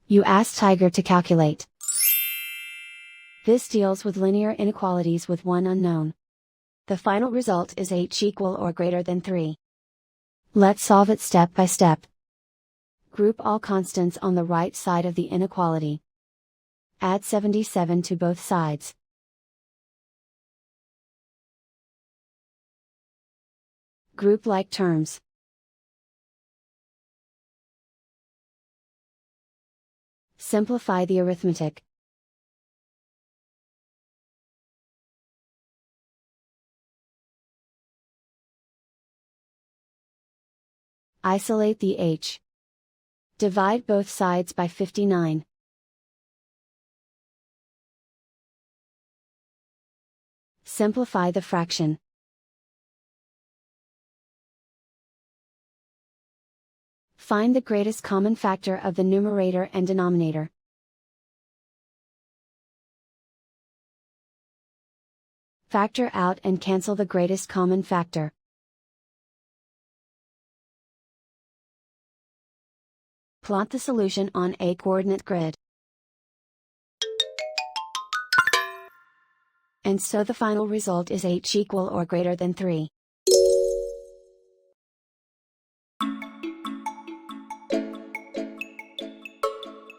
You ask Tiger to calculate. This deals with linear inequalities with one unknown. The final result is h equal or greater than 3. Let's solve it step by step. Group all constants on the right side of the inequality. Add 77 to both sides. Group like terms. Simplify the arithmetic. Isolate the h. Divide both sides by 59. Simplify the fraction. Find the greatest common factor of the numerator and denominator. Factor out and cancel the greatest common factor. Plot the solution on a coordinate grid. And so the final result is h equal or greater than 3.